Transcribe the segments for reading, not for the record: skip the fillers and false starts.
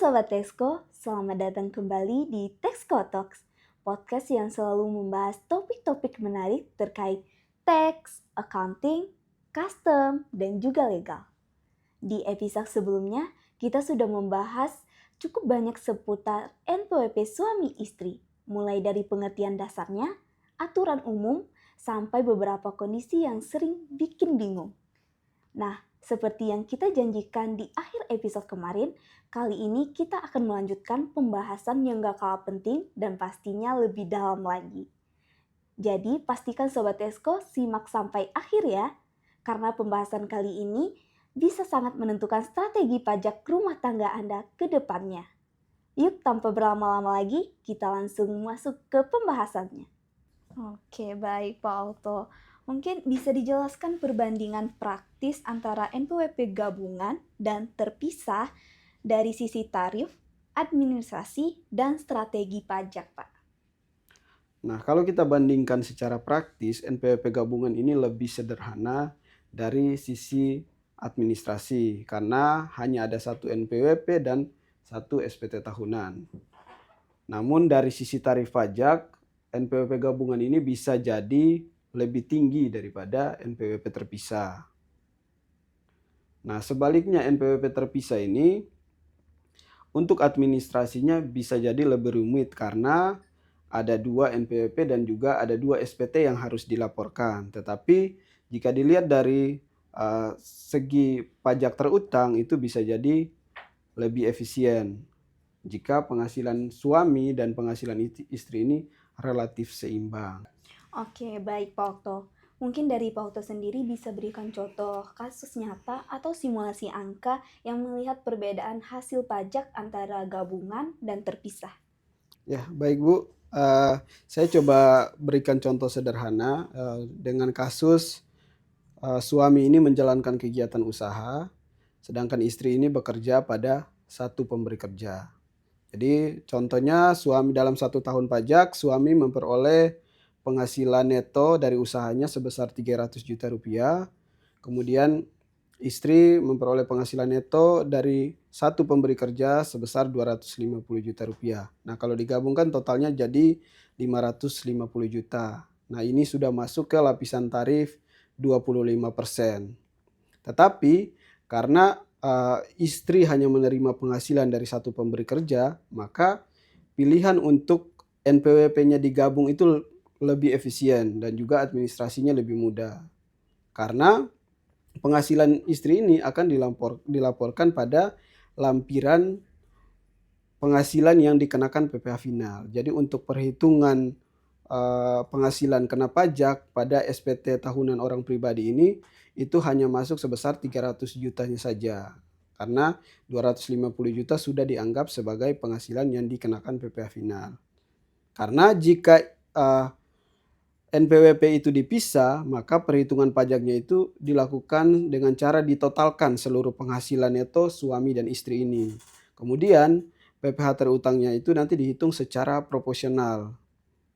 Sobat Texco, selamat datang kembali di Texco Talks, podcast yang selalu membahas topik-topik menarik terkait tax, accounting, custom, dan juga legal. Di episode sebelumnya, kita sudah membahas cukup banyak seputar NPWP suami istri, mulai dari pengertian dasarnya, aturan umum, sampai beberapa kondisi yang sering bikin bingung. Nah, seperti yang kita janjikan di akhir episode kemarin, kali ini kita akan melanjutkan pembahasan yang gak kalah penting dan pastinya lebih dalam lagi. Jadi, pastikan Sobat Esko simak sampai akhir ya, karena pembahasan kali ini bisa sangat menentukan strategi pajak rumah tangga Anda ke depannya. Yuk, tanpa berlama-lama lagi, kita langsung masuk ke pembahasannya. Oke, baik Pak Alto. Mungkin bisa dijelaskan perbandingan praktis antara NPWP gabungan dan terpisah dari sisi tarif, administrasi, dan strategi pajak, Pak. Nah, kalau kita bandingkan secara praktis, NPWP gabungan ini lebih sederhana dari sisi administrasi karena hanya ada satu NPWP dan satu SPT tahunan. Namun dari sisi tarif pajak, NPWP gabungan ini bisa jadi lebih tinggi daripada NPWP terpisah. Nah, sebaliknya NPWP terpisah ini untuk administrasinya bisa jadi lebih rumit karena ada 2 NPWP dan juga ada 2 SPT yang harus dilaporkan. Tetapi jika dilihat dari segi pajak terutang itu bisa jadi lebih efisien jika penghasilan suami dan penghasilan istri ini relatif seimbang. Oke, baik Pak Okto. Mungkin dari Pak Okto sendiri bisa berikan contoh kasus nyata atau simulasi angka yang melihat perbedaan hasil pajak antara gabungan dan terpisah. Ya, baik Bu. Saya coba berikan contoh sederhana dengan kasus suami ini menjalankan kegiatan usaha, sedangkan istri ini bekerja pada satu pemberi kerja. Jadi contohnya suami dalam 1 tahun pajak, suami memperoleh penghasilan neto dari usahanya sebesar 300 juta rupiah. Kemudian istri memperoleh penghasilan neto dari satu pemberi kerja sebesar 250 juta rupiah. Nah, kalau digabungkan totalnya jadi 550 juta. Nah, ini sudah masuk ke lapisan tarif 25%. Tetapi karena istri hanya menerima penghasilan dari satu pemberi kerja, maka pilihan untuk NPWP-nya digabung itu lebih efisien dan juga administrasinya lebih mudah. Karena penghasilan istri ini akan dilaporkan pada lampiran penghasilan yang dikenakan PPh final. Jadi untuk perhitungan penghasilan kena pajak pada SPT tahunan orang pribadi ini itu hanya masuk sebesar 300 jutanya saja. Karena 250 juta sudah dianggap sebagai penghasilan yang dikenakan PPh final. Karena jika NPWP itu dipisah, maka perhitungan pajaknya itu dilakukan dengan cara ditotalkan seluruh penghasilan neto suami dan istri ini. Kemudian PPh terutangnya itu nanti dihitung secara proporsional.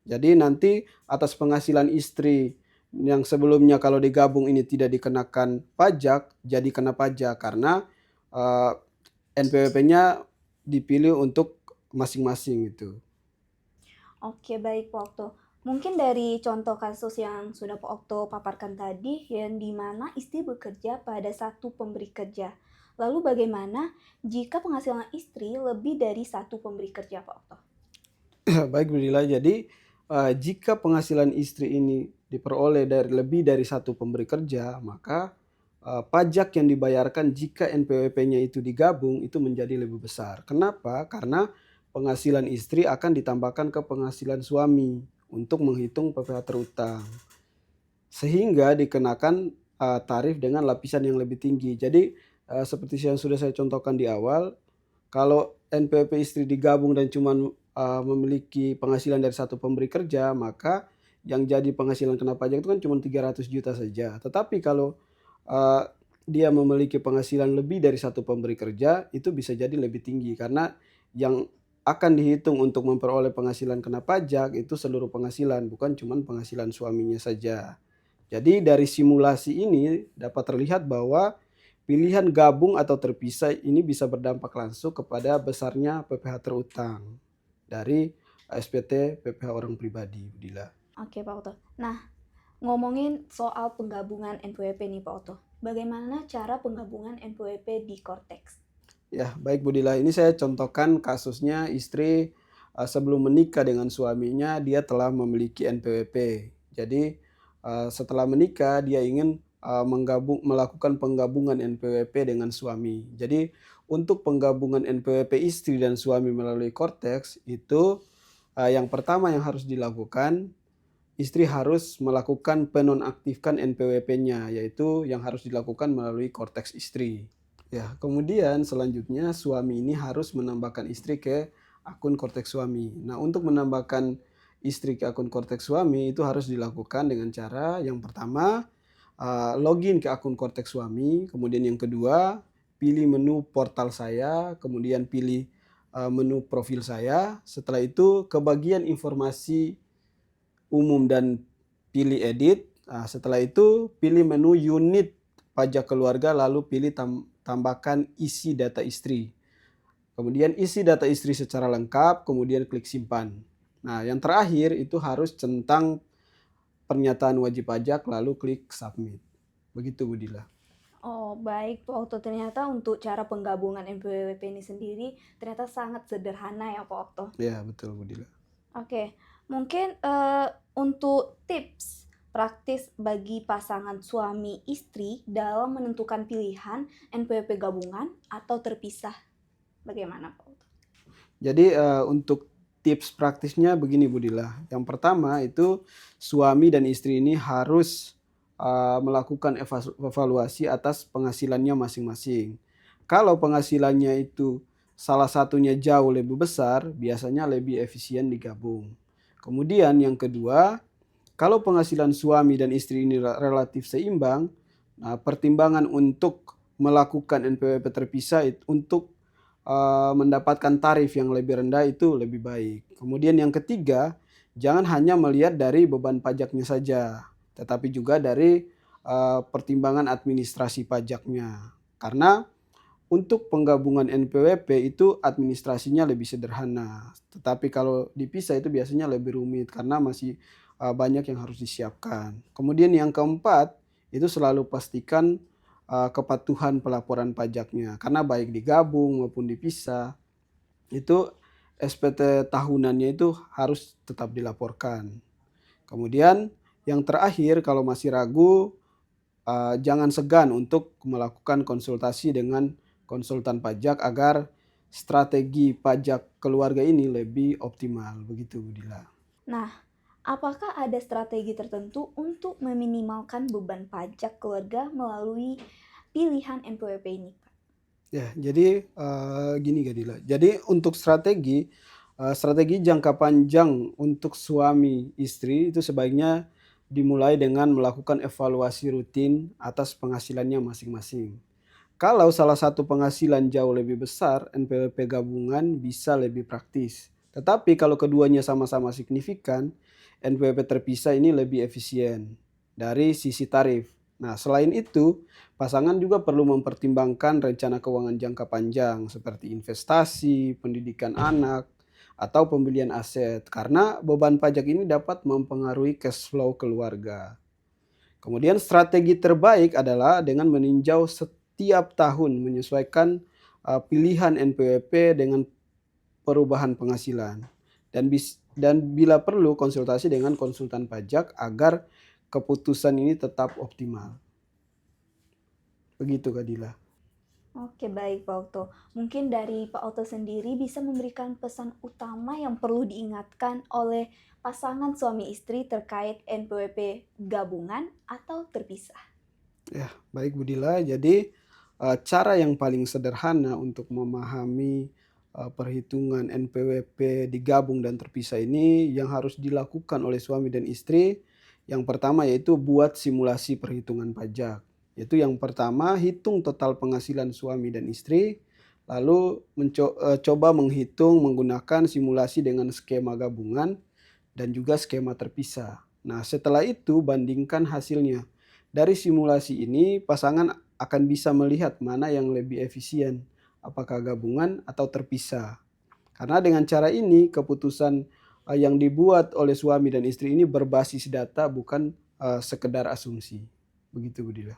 Jadi nanti atas penghasilan istri yang sebelumnya kalau digabung ini tidak dikenakan pajak, jadi kena pajak karena NPWP-nya dipilih untuk masing-masing itu. Oke, baik Pak Okto. Mungkin dari contoh kasus yang sudah Pak Okto paparkan tadi, yang dimana istri bekerja pada satu pemberi kerja. Lalu bagaimana jika penghasilan istri lebih dari satu pemberi kerja, Pak Okto? Baik Bu Dila, jadi jika penghasilan istri ini diperoleh dari lebih dari satu pemberi kerja, maka pajak yang dibayarkan jika NPWP-nya itu digabung itu menjadi lebih besar. Kenapa? Karena penghasilan istri akan ditambahkan ke penghasilan suami untuk menghitung PPh terutang. Sehingga dikenakan tarif dengan lapisan yang lebih tinggi. Jadi seperti yang sudah saya contohkan di awal, kalau NPWP istri digabung dan cuma memiliki penghasilan dari satu pemberi kerja, maka yang jadi penghasilan kena pajak itu kan cuma 300 juta saja. Tetapi kalau dia memiliki penghasilan lebih dari satu pemberi kerja, itu bisa jadi lebih tinggi karena yang akan dihitung untuk memperoleh penghasilan kena pajak itu seluruh penghasilan, bukan cuma penghasilan suaminya saja. Jadi dari simulasi ini dapat terlihat bahwa pilihan gabung atau terpisah ini bisa berdampak langsung kepada besarnya PPh terutang dari SPT PPh orang pribadi, Budila. Oke Pak Oto. Nah, ngomongin soal penggabungan NPWP nih Pak Oto. Bagaimana cara penggabungan NPWP di Cortex? Ya, baik Budila. Ini saya contohkan kasusnya istri sebelum menikah dengan suaminya dia telah memiliki NPWP. Jadi setelah menikah dia ingin melakukan penggabungan NPWP dengan suami. Jadi untuk penggabungan NPWP istri dan suami melalui Cortex itu yang pertama yang harus dilakukan, istri harus melakukan penonaktifkan NPWP-nya, yaitu yang harus dilakukan melalui Cortex istri. Ya, kemudian selanjutnya suami ini harus menambahkan istri ke akun Cortex suami. Nah, untuk menambahkan istri ke akun Cortex suami itu harus dilakukan dengan cara yang pertama login ke akun Cortex suami, kemudian yang kedua pilih menu portal saya, kemudian pilih menu profil saya. Setelah itu ke bagian informasi umum dan pilih edit. Setelah itu pilih menu unit pajak keluarga lalu pilih tambahkan isi data istri. Kemudian isi data istri secara lengkap, kemudian klik simpan. Nah, yang terakhir itu harus centang pernyataan wajib pajak lalu klik submit. Begitu Budila. Oh baik Pak Okto, ternyata untuk cara penggabungan NPWP ini sendiri ternyata sangat sederhana ya Pak Okto. Ya betul Budila. Oke, mungkin untuk tips praktis bagi pasangan suami istri dalam menentukan pilihan NPWP gabungan atau terpisah, bagaimana Pak Okto? Jadi untuk tips praktisnya begini Budila. Yang pertama itu suami dan istri ini harus melakukan evaluasi atas penghasilannya masing-masing. Kalau penghasilannya itu salah satunya jauh lebih besar, biasanya lebih efisien digabung. Kemudian yang kedua, kalau penghasilan suami dan istri ini relatif seimbang, pertimbangan untuk melakukan NPWP terpisah untuk mendapatkan tarif yang lebih rendah itu lebih baik. Kemudian yang ketiga, jangan hanya melihat dari beban pajaknya saja, tetapi juga dari pertimbangan administrasi pajaknya. Karena untuk penggabungan NPWP itu administrasinya lebih sederhana. Tetapi kalau dipisah itu biasanya lebih rumit karena masih banyak yang harus disiapkan. Kemudian yang keempat, itu selalu pastikan kepatuhan pelaporan pajaknya. Karena baik digabung maupun dipisah, itu SPT tahunannya itu harus tetap dilaporkan. Kemudian yang terakhir, kalau masih ragu, jangan segan untuk melakukan konsultasi dengan konsultan pajak agar strategi pajak keluarga ini lebih optimal. Begitu Budila. Nah, apakah ada strategi tertentu untuk meminimalkan beban pajak keluarga melalui pilihan NPWP ini, Pak? Ya, jadi gini Gadila. Jadi untuk strategi jangka panjang untuk suami istri itu sebaiknya dimulai dengan melakukan evaluasi rutin atas penghasilannya masing-masing. Kalau salah satu penghasilan jauh lebih besar, NPWP gabungan bisa lebih praktis. Tetapi kalau keduanya sama-sama signifikan, NPWP terpisah ini lebih efisien dari sisi tarif. Nah, selain itu, pasangan juga perlu mempertimbangkan rencana keuangan jangka panjang seperti investasi, pendidikan anak, atau pembelian aset. Karena beban pajak ini dapat mempengaruhi cash flow keluarga. Kemudian strategi terbaik adalah dengan meninjau setiap tahun menyesuaikan pilihan NPWP dengan perubahan penghasilan dan bila perlu konsultasi dengan konsultan pajak agar keputusan ini tetap optimal. Begitu Kadila. Oke baik Pak Okto. Mungkin dari Pak Okto sendiri bisa memberikan pesan utama yang perlu diingatkan oleh pasangan suami istri terkait NPWP gabungan atau terpisah. Ya, baik Budila. Jadi cara yang paling sederhana untuk memahami perhitungan NPWP digabung dan terpisah ini yang harus dilakukan oleh suami dan istri. Yang pertama yaitu buat simulasi perhitungan pajak. Yaitu yang pertama hitung total penghasilan suami dan istri, lalu coba menghitung menggunakan simulasi dengan skema gabungan dan juga skema terpisah. Nah, setelah itu bandingkan hasilnya. Dari simulasi ini pasangan akan bisa melihat mana yang lebih efisien, apakah gabungan atau terpisah. Karena dengan cara ini keputusan yang dibuat oleh suami dan istri ini berbasis data, bukan sekedar asumsi. Begitu Budila.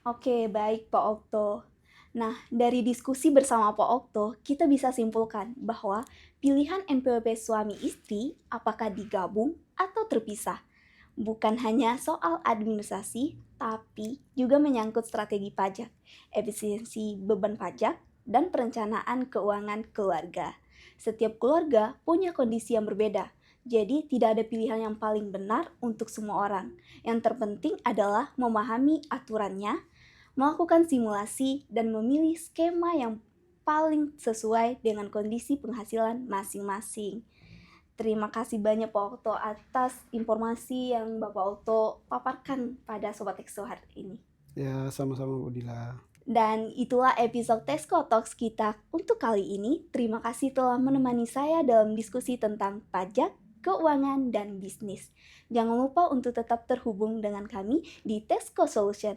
Oke, baik Pak Okto. Nah, dari diskusi bersama Pak Okto, kita bisa simpulkan bahwa pilihan NPWP suami istri apakah digabung atau terpisah bukan hanya soal administrasi, tapi juga menyangkut strategi pajak, efisiensi beban pajak, dan perencanaan keuangan keluarga. Setiap keluarga punya kondisi yang berbeda, jadi tidak ada pilihan yang paling benar untuk semua orang. Yang terpenting adalah memahami aturannya, melakukan simulasi, dan memilih skema yang paling sesuai dengan kondisi penghasilan masing-masing. Terima kasih banyak Pak Okto atas informasi yang Bapak Okto paparkan pada Sobat Tekso hari ini. Ya, sama-sama Budila. Dan itulah episode Teksko Talks kita untuk kali ini. Terima kasih telah menemani saya dalam diskusi tentang pajak, keuangan, dan bisnis. Jangan lupa untuk tetap terhubung dengan kami di Teksko Solution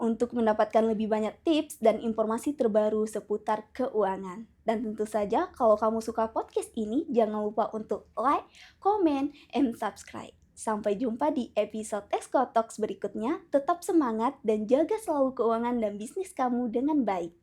untuk mendapatkan lebih banyak tips dan informasi terbaru seputar keuangan. Dan tentu saja kalau kamu suka podcast ini, jangan lupa untuk like, comment, and subscribe. Sampai jumpa di episode Teksko Talks berikutnya. Tetap semangat dan jaga selalu keuangan dan bisnis kamu dengan baik.